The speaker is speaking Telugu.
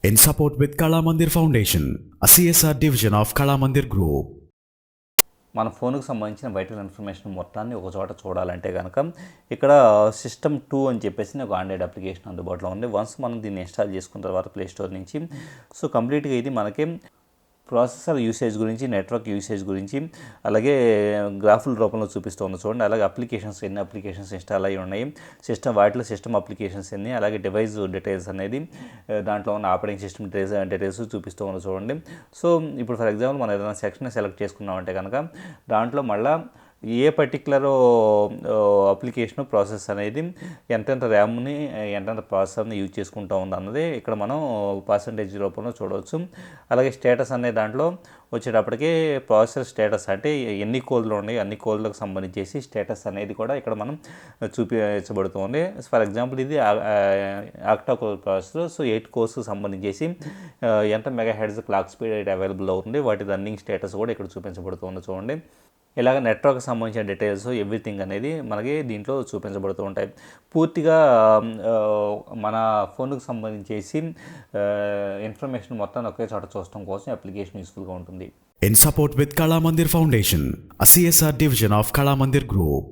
in support with Kala Mandir Foundation, a CSR division of Kala Mandir Group. మన ఫోన్కి సంబంధించిన వైటల్ ఇన్ఫర్మేషన్ మొత్తాన్ని ఒక చోట చూడాలంటే కనుక ఇక్కడ సిస్టమ్ 2 అని చెప్పేసి ఒక ఆండ్రాయిడ్ అప్లికేషన్ అందుబాటులో ఉంది. వన్స్ మనం దీన్ని ఇన్స్టాల్ చేసుకున్న తర్వాత ప్లే స్టోర్ నుంచి సో కంప్లీట్గా ఇది మనకి ప్రాసెసర్ యూసేజ్ గురించి, నెట్వర్క్ యూసేజ్ గురించి, అలాగే గ్రాఫుల రూపంలో చూపిస్తుంది చూడండి. అలాగే అప్లికేషన్స్ ఎన్ని అప్లికేషన్స్ ఇన్స్టాల్ అయ్యి ఉన్నాయి, వాటిలో సిస్టమ్ అప్లికేషన్స్ ఎన్ని, అలాగే డివైస్ డీటెయిల్స్ అనేది దాంట్లో ఉన్న ఆపరేటింగ్ సిస్టమ్ డీటెయిల్స్ చూపిస్తూ ఉంది చూడండి. సో ఇప్పుడు ఫర్ ఎగ్జాంపుల్ మనం ఏదైనా సెక్షన్ సెలెక్ట్ చేసుకున్నామంటే కనుక దాంట్లో మళ్ళీ ఏ పర్టికులర్ అప్లికేషన్ ప్రాసెస్ అనేది ఎంతెంత ర్యామ్ని ఎంతెంత ప్రాసెసర్ని యూజ్ చేసుకుంటూ ఉంది అన్నది ఇక్కడ మనం పర్సంటేజ్ రూపంలో చూడవచ్చు. అలాగే స్టేటస్ అనే దాంట్లో వచ్చేటప్పటికి ప్రాసెసర్ స్టేటస్ అంటే ఎన్ని కోర్లు ఉన్నాయి అన్ని కోర్లకు సంబంధించేసి స్టేటస్ అనేది కూడా ఇక్కడ మనం చూపించబడుతుంది. ఫర్ ఎగ్జాంపుల్ ఇది ఆక్టా కోర్ ప్రాసెసర్. సో 8 కోర్స్కి సంబంధించేసి ఎంత mega heads clock speed available అవుతుంది, వాటి రన్నింగ్ స్టేటస్ కూడా ఇక్కడ చూపించబడుతుంది చూడండి. ఇలాగ నెట్వర్క్ సంబంధించిన డీటెయిల్స్ ఎవ్రీథింగ్ అనేది మనకి దీంట్లో చూపించబడుతూ ఉంటాయి. పూర్తిగా మన ఫోన్కి సంబంధించేసి ఇన్ఫర్మేషన్ మొత్తాన్ని ఒకే చోట చూడటం కోసం అప్లికేషన్ యూస్ఫుల్గా ఉంటుంది. In support with Kala Mandir Foundation, a CSR division of Kala Mandir Group.